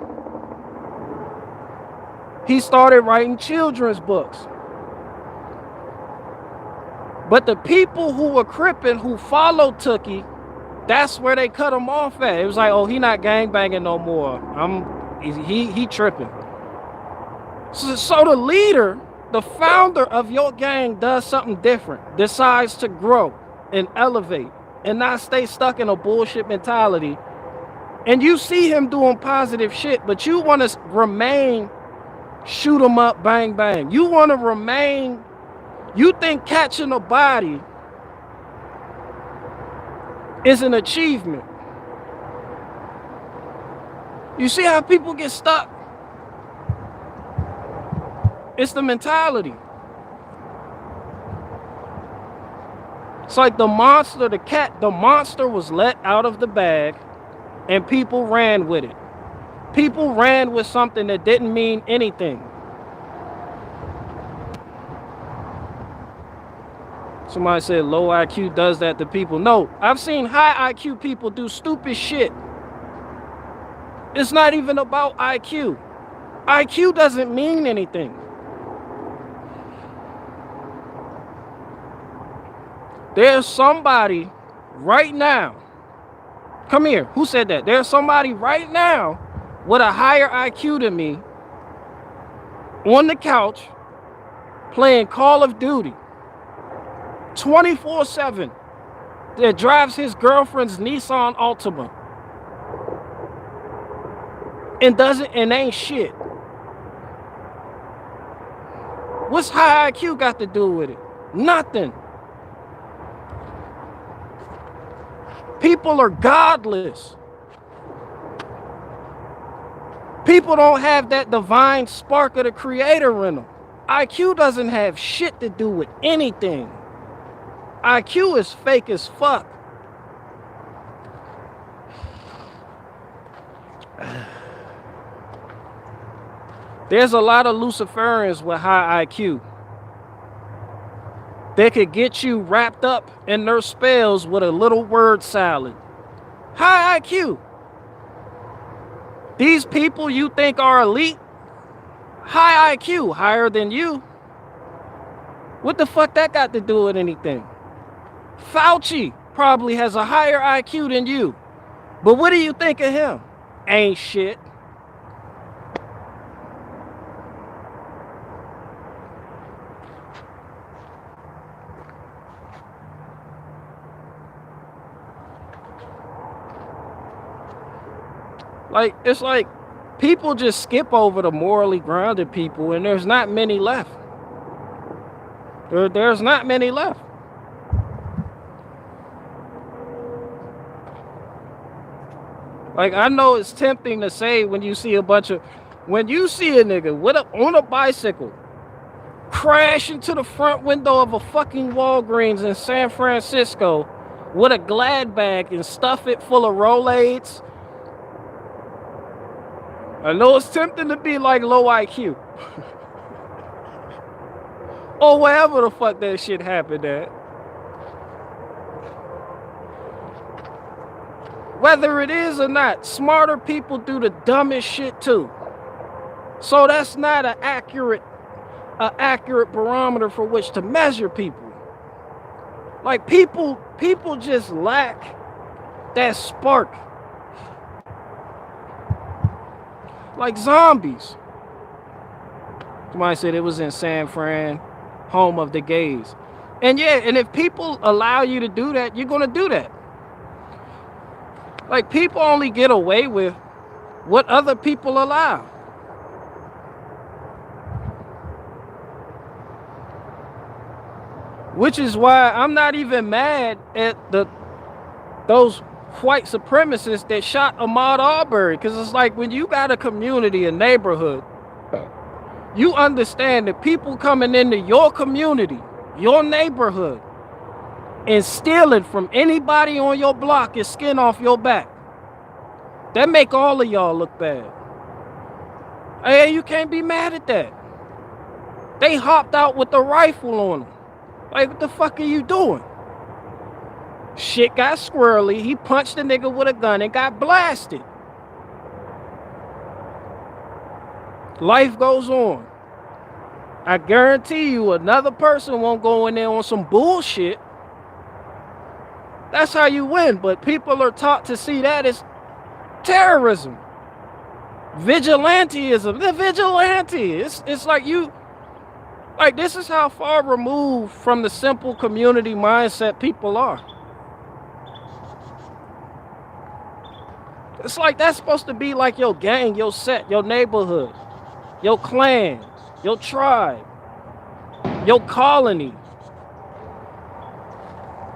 He started writing children's books. But the people who were Crippin', who followed Tookie, that's where they cut him off at. It was like, oh, he not gangbanging no more. He tripping. So the leader the founder of your gang does something different, decides to grow and elevate and not stay stuck in a bullshit mentality, and you see him doing positive shit, but you want to remain shoot 'em up, bang, bang. You want to remain, you think catching a body is an achievement. You see how people get stuck? It's the mentality. It's like the monster, the cat, the monster was let out of the bag and people ran with it. People ran with something that didn't mean anything. Somebody said low IQ does that to people. No, I've seen high IQ people do stupid shit. It's not even about IQ. IQ doesn't mean anything. There's somebody right now. Come here. Who said that? There's somebody right now with a higher IQ than me on the couch playing Call of Duty 24/7 that drives his girlfriend's Nissan Altima and ain't shit. What's high IQ got to do with it? Nothing. People are godless. People don't have that divine spark of the creator in them. IQ doesn't have shit to do with anything. IQ is fake as fuck. There's a lot of Luciferians with high IQ. They could get you wrapped up in their spells with a little word salad. High IQ. These people you think are elite, high IQ, higher than you. What the fuck that got to do with anything? Fauci probably has a higher IQ than you. But what do you think of him? Ain't shit. Like, it's like people just skip over the morally grounded people, and there's not many left. There's not many left. Like, I know it's tempting to say when you see a nigga on a bicycle crash into the front window of a fucking Walgreens in San Francisco with a Glad bag and stuff it full of Rolaids. I know it's tempting to be like low IQ. Or wherever the fuck that shit happened at. Whether it is or not, smarter people do the dumbest shit too. So that's not an accurate barometer for which to measure people. Like people just lack that spark. Like zombies. Somebody said it was in San Fran, home of the gays. And yeah, and if people allow you to do that, you're gonna do that. Like, people only get away with what other people allow. Which is why I'm not even mad at those white supremacists that shot Ahmaud Arbery, because it's like when you got a community, a neighborhood, you understand that people coming into your community, your neighborhood, and stealing from anybody on your block is skin off your back. That make all of y'all look bad. Hey, you can't be mad at that. They hopped out with a rifle on them. Like, what the fuck are you doing? Shit got squirrely. He punched the nigga with a gun and got blasted. Life goes on. I guarantee you another person won't go in there on some bullshit. That's how you win. But people are taught to see that as terrorism. Vigilanteism. The vigilante. It's like you... Like, this is how far removed from the simple community mindset people are. It's like that's supposed to be like your gang, your set, your neighborhood, your clan, your tribe, your colony.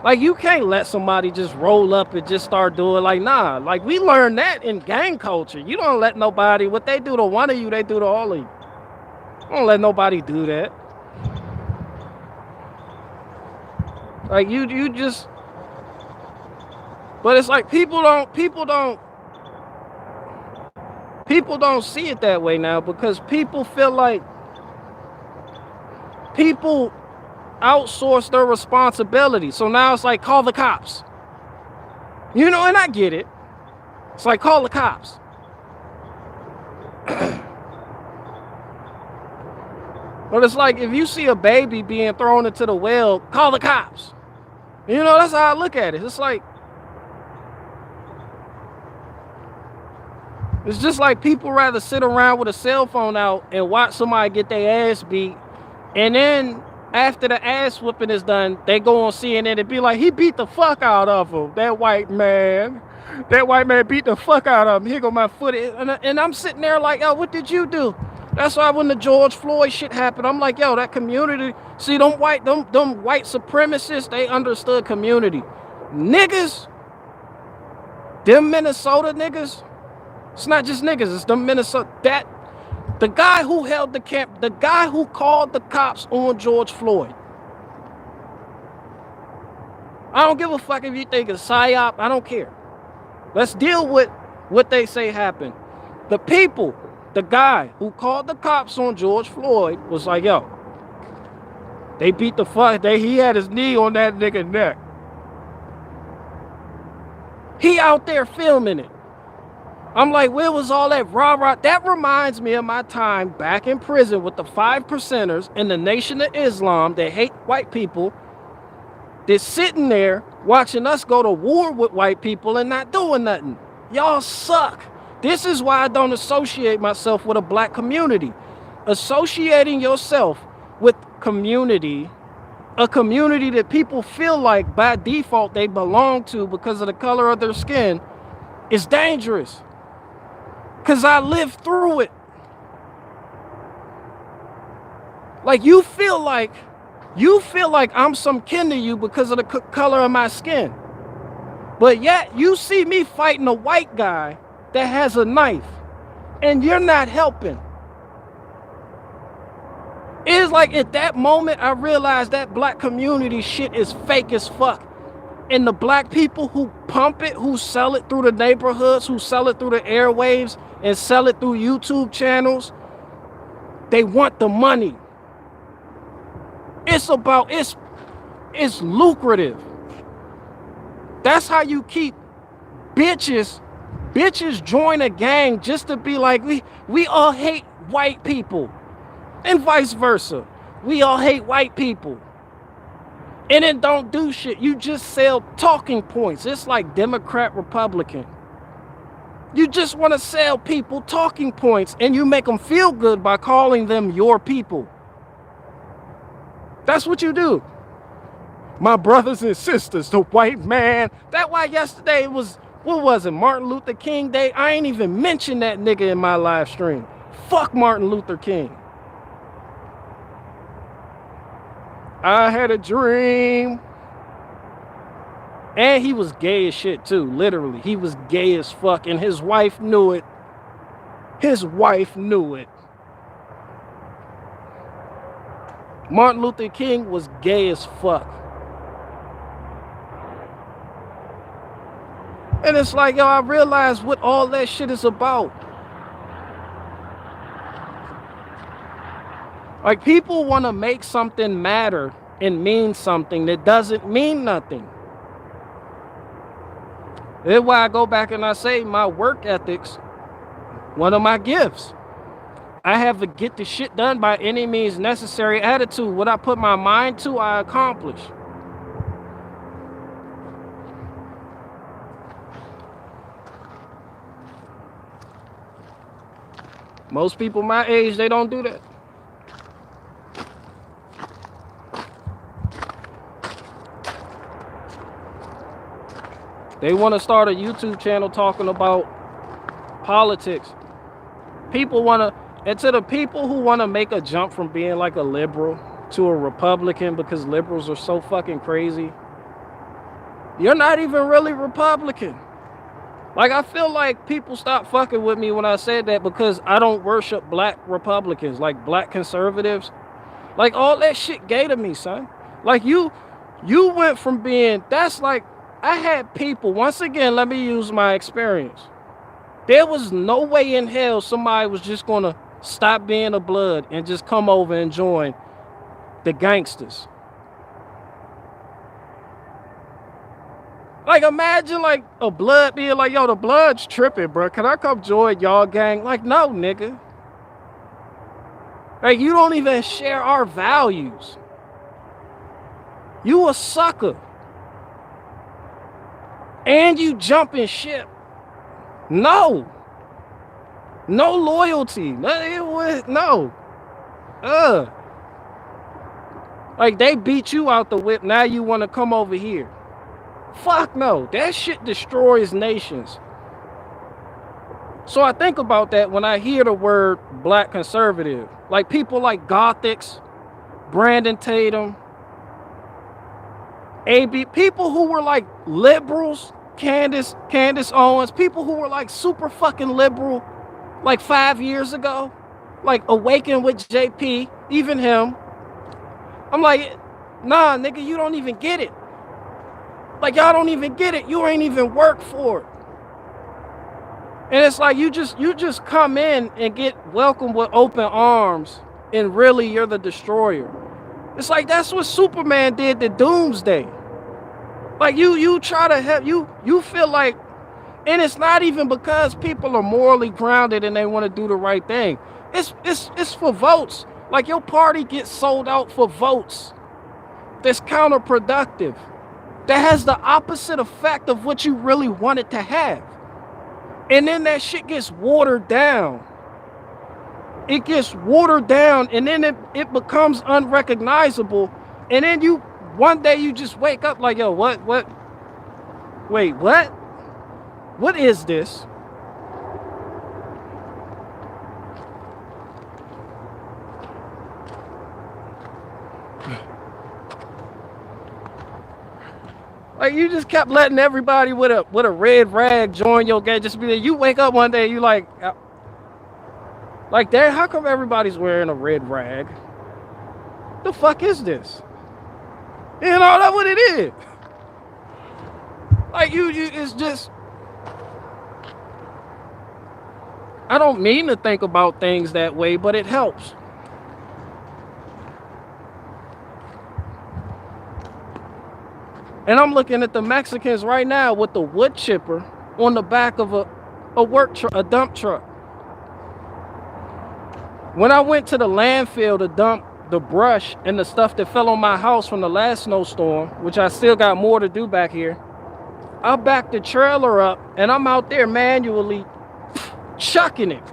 Like, you can't let somebody just roll up and just start doing, like, nah. Like, we learned that in gang culture. You don't let nobody, what they do to one of you, they do to all of you. You don't let nobody do that. Like, you just, but it's like people don't see it that way now, because people feel like people outsource their responsibility. So now it's like, call the cops. You know, and I get it. It's like, call the cops. But it's like, if you see a baby being thrown into the well, call the cops. You know, that's how I look at it. It's like, it's just like people rather sit around with a cell phone out and watch somebody get their ass beat, and then after the ass whooping is done, they go on CNN and be like, he beat the fuck out of him. That white man beat the fuck out of him. Here go my footage. And I'm sitting there like, yo, what did you do? That's why when the George Floyd shit happened, I'm like, yo, that community, see, them white supremacists, they understood community. Niggas, them Minnesota niggas, it's not just niggas, it's them Minnesota, the guy who held the camp, the guy who called the cops on George Floyd. I don't give a fuck if you think it's psyop, I don't care. Let's deal with what they say happened. The people, the guy who called the cops on George Floyd was like, yo, they beat the fuck, he had his knee on that nigga's neck. He out there filming it. I'm like, where was all that rah-rah? That reminds me of my time back in prison with the 5%ers in the Nation of Islam that hate white people. They're sitting there watching us go to war with white people and not doing nothing. Y'all suck. This is why I don't associate myself with a black community. Associating yourself with community, a community that people feel like by default they belong to because of the color of their skin, is dangerous. Because I lived through it. Like, you feel like I'm some kin to you because of the color of my skin. But yet you see me fighting a white guy that has a knife and you're not helping. It's like at that moment I realized that black community shit is fake as fuck. And the black people who pump it, who sell it through the neighborhoods, who sell it through the airwaves and sell it through YouTube channels, they want the money. It's lucrative. That's how you keep bitches join a gang just to be like, we all hate white people. And vice versa. We all hate white people. And then don't do shit. You just sell talking points. It's like Democrat, Republican. You just want to sell people talking points and you make them feel good by calling them your people. That's what you do. My brothers and sisters, the white man. That's why yesterday was, what was it, Martin Luther King Day? I ain't even mentioned that nigga in my live stream. Fuck Martin Luther King. I had a dream. And he was gay as shit too, literally. He was gay as fuck and his wife knew it. His wife knew it. Martin Luther King was gay as fuck. And it's like, yo, I realized what all that shit is about. Like, people want to make something matter and mean something that doesn't mean nothing. That's why I go back and I say my work ethics, one of my gifts. I have a get the shit done by any means necessary attitude. What I put my mind to, I accomplish. Most people my age, they don't do that. They want to start a YouTube channel talking about politics. People want to, and to the people who want to make a jump from being like a liberal to a Republican because liberals are so fucking crazy, you're not even really Republican. Like, I feel like people stop fucking with me when I said that because I don't worship black Republicans, like black conservatives. Like, all that shit gay to me, son. Like, you went from being, that's like, I had people, once again, let me use my experience. There was no way in hell somebody was just gonna stop being a blood and just come over and join the gangsters. Like, imagine like a blood being like, yo, the blood's tripping, bro. Can I come join y'all gang? Like, no, nigga. Like, you don't even share our values. You a sucker. And you jumping ship. No. No loyalty. No. Like, they beat you out the whip. Now you want to come over here. Fuck no. That shit destroys nations. So I think about that when I hear the word black conservative. Like, people like Gothics, Brandon Tatum, AB, people who were like liberals, Candace Owens, people who were like super fucking liberal like 5 years ago, like Awaken with JP, even him. I'm like, nah, nigga, you don't even get it. Like, y'all don't even get it. You ain't even work for it. And it's like you just come in and get welcomed with open arms, and really you're the destroyer. It's like that's what Superman did to Doomsday. Like, you try to help, you feel like, and it's not even because people are morally grounded and they want to do the right thing. It's for votes. Like, your party gets sold out for votes. That's counterproductive. That has the opposite effect of what you really want it to have. And then that shit gets watered down. It gets watered down, and then it becomes unrecognizable. And then one day you just wake up like, yo, what? Wait, what? What is this? Like, you just kept letting everybody with a red rag join your gang. Just be there. You wake up one day, you like, Dad, how come everybody's wearing a red rag? The fuck is this? You know, that's what it is. Like, it's just, I don't mean to think about things that way, but it helps. And I'm looking at the Mexicans right now with the wood chipper on the back of a dump truck. When I went to the landfill to dump the brush and the stuff that fell on my house from the last snowstorm, which I still got more to do back here, I backed the trailer up and I'm out there manually chucking it.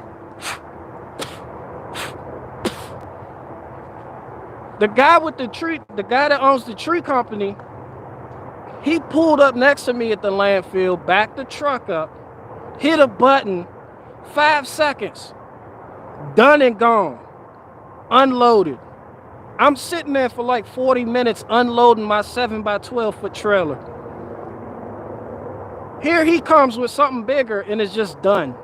The guy that owns the tree company, he pulled up next to me at the landfill, backed the truck up, hit a button, 5 seconds, done and gone, unloaded. I'm sitting there for like 40 minutes unloading my 7x12 foot trailer. Here he comes with something bigger and it's just done.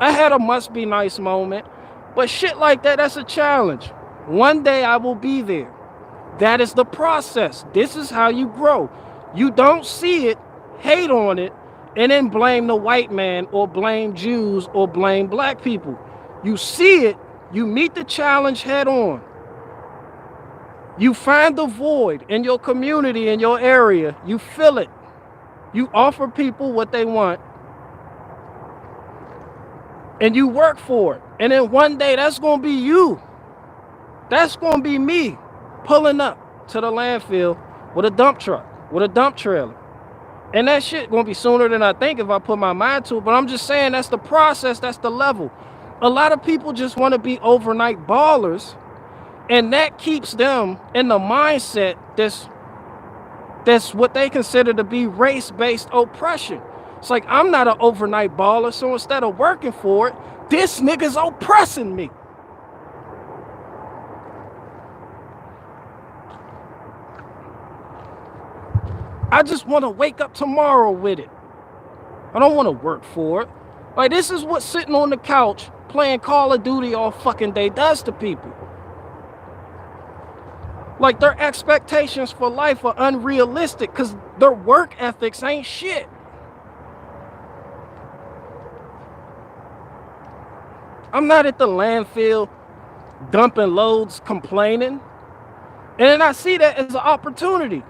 I had a must be nice moment, but shit like that, that's a challenge. One day I will be there. That is the process. This is how you grow. You don't see it, hate on it, and then blame the white man or blame Jews or blame black people. You see it, you meet the challenge head on. You find the void in your community, in your area. You fill it. You offer people what they want. And you work for it. And then one day that's going to be you. That's going to be me pulling up to the landfill with a dump truck, with a dump trailer. And that shit going to be sooner than I think if I put my mind to it. But I'm just saying that's the process. That's the level. A lot of people just want to be overnight ballers. And that keeps them in the mindset that's that's what they consider to be race-based oppression. It's like, I'm not an overnight baller, so instead of working for it, this nigga's oppressing me. I just want to wake up tomorrow with it. I don't want to work for it. Like, this is what sitting on the couch playing Call of Duty all fucking day does to people. Like, their expectations for life are unrealistic because their work ethics ain't shit. I'm not at the landfill dumping loads complaining. And then I see that as an opportunity.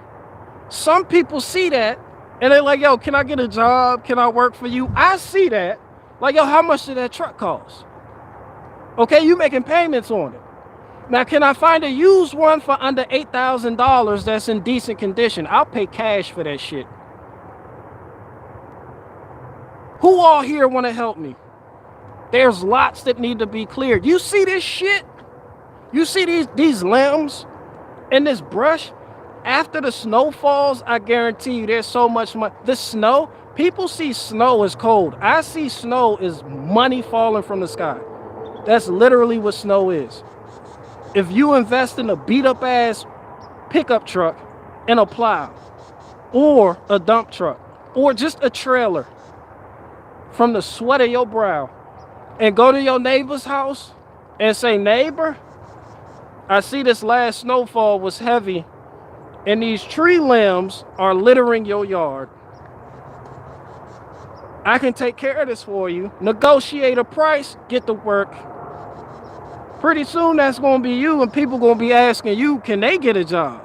Some people see that and they're like, yo, can I get a job? Can I work for you? I see that. Like, yo, how much did that truck cost? Okay, you making payments on it. Now, can I find a used one for under $8,000 that's in decent condition? I'll pay cash for that shit. Who all here want to help me? There's lots that need to be cleared. You see this shit? You see these limbs and this brush? After the snow falls, I guarantee you there's so much money. The snow, people see snow as cold. I see snow as money falling from the sky. That's literally what snow is. If you invest in a beat up ass pickup truck and a plow, or a dump truck, or just a trailer, from the sweat of your brow, and go to your neighbor's house and say, neighbor, I see this last snowfall was heavy and these tree limbs are littering your yard. I can take care of this for you. Negotiate a price, get to work. Pretty soon that's going to be you, and people going to be asking you, can they get a job?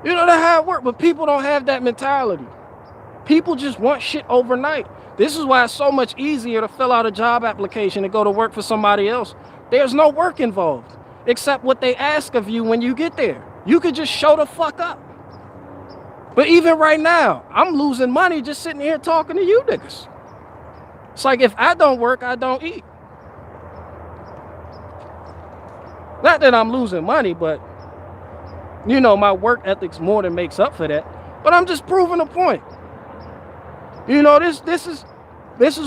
You know, that's how it works, but people don't have that mentality. People just want shit overnight. This is why it's so much easier to fill out a job application and go to work for somebody else. There's no work involved, except what they ask of you when you get there. You could just show the fuck up. But even right now, I'm losing money just sitting here talking to you niggas. It's like, if I don't work, I don't eat. Not that I'm losing money, but, you know, my work ethics more than makes up for that. But I'm just proving a point. You know, this is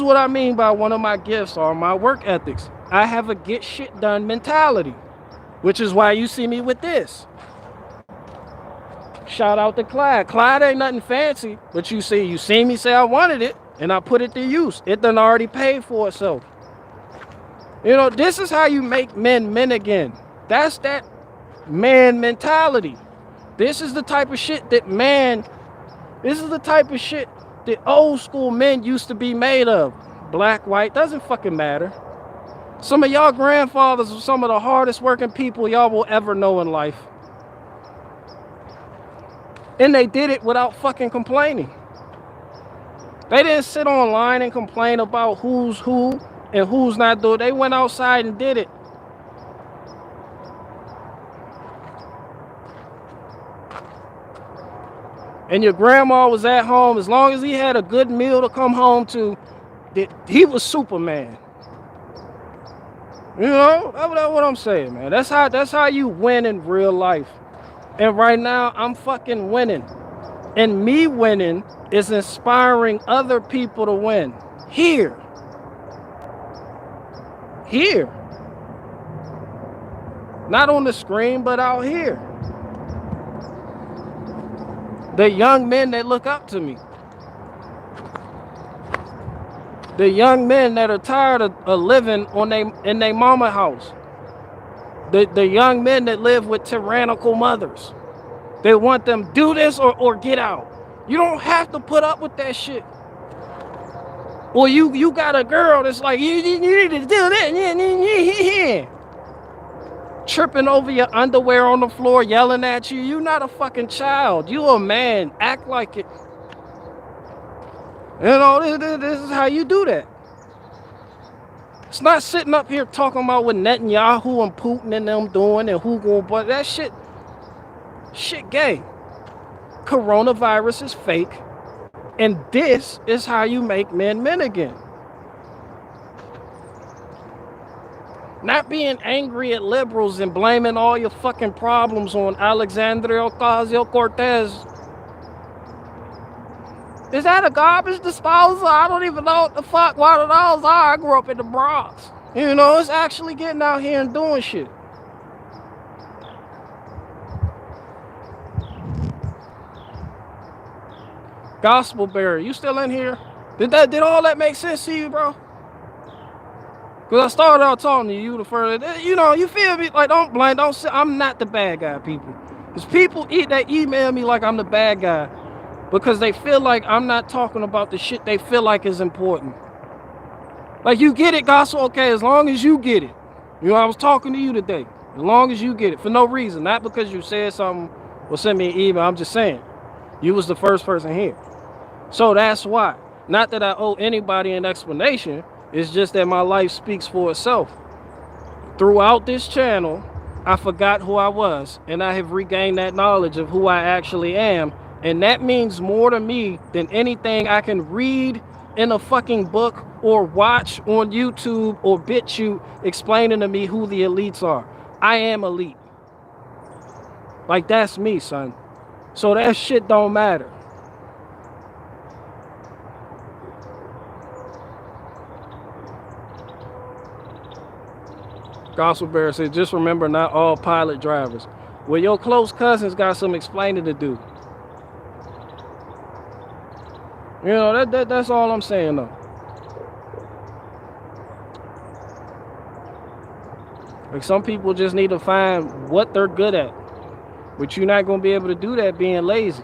what I mean by one of my gifts or my work ethics. I have a get shit done mentality, which is why you see me with this. Shout out to Clyde. Clyde ain't nothing fancy, but you see me say I wanted it, and I put it to use. It done already paid for itself. You know, this is how you make men men again. That's that man mentality. This is the type of shit that old school men used to be made of. Black, white, doesn't fucking matter. Some of y'all grandfathers were some of the hardest working people y'all will ever know in life. And they did it without fucking complaining. They didn't sit online and complain about who's who and who's not doing it. They went outside and did it. And your grandma was at home, as long as he had a good meal to come home to, he was Superman. You know, that's what I'm saying, man. That's how you win in real life. And right now, I'm fucking winning. And me winning is inspiring other people to win. Here. Not on the screen, but out here. The young men that look up to me. The young men that are tired of living in their mama house. The young men that live with tyrannical mothers. They want them do this or get out. You don't have to put up with that shit. Or you got a girl that's like, you need to do that. Tripping over your underwear on the floor, yelling at you. You're not a fucking child. You a man. Act like it. You know, this is how you do that. It's not sitting up here talking about what Netanyahu and Putin and them doing and who going, but that shit gay. Coronavirus is fake. And this is how you make men men again. Not being angry at liberals and blaming all your fucking problems on Alexandria Ocasio-Cortez. Is that a garbage disposal? I don't even know what the fuck one of those are. I grew up in the Bronx. You know, it's actually getting out here and doing shit. Gospel Bearer, you still in here? Did all that make sense to you, bro? Because I started out talking to you the first, you know, you feel me? Like, don't say, I'm not the bad guy, people. Because people they email me like I'm the bad guy because they feel like I'm not talking about the shit they feel like is important. Like, you get it, Gospel, okay, as long as you get it. You know, I was talking to you today. As long as you get it, for no reason. Not because you said something or sent me an email. I'm just saying, you was the first person here. So that's why. Not that I owe anybody an explanation. It's just that my life speaks for itself. Throughout this channel, I forgot who I was, and I have regained that knowledge of who I actually am. And that means more to me than anything I can read in a fucking book or watch on YouTube or BitChute explaining to me who the elites are. I am elite. Like, that's me, son. So that shit don't matter. Gospel Bear says, just remember, not all pilot drivers. Well, your close cousins got some explaining to do. You know, that's all I'm saying, though. Like, some people just need to find what they're good at. But you're not going to be able to do that being lazy.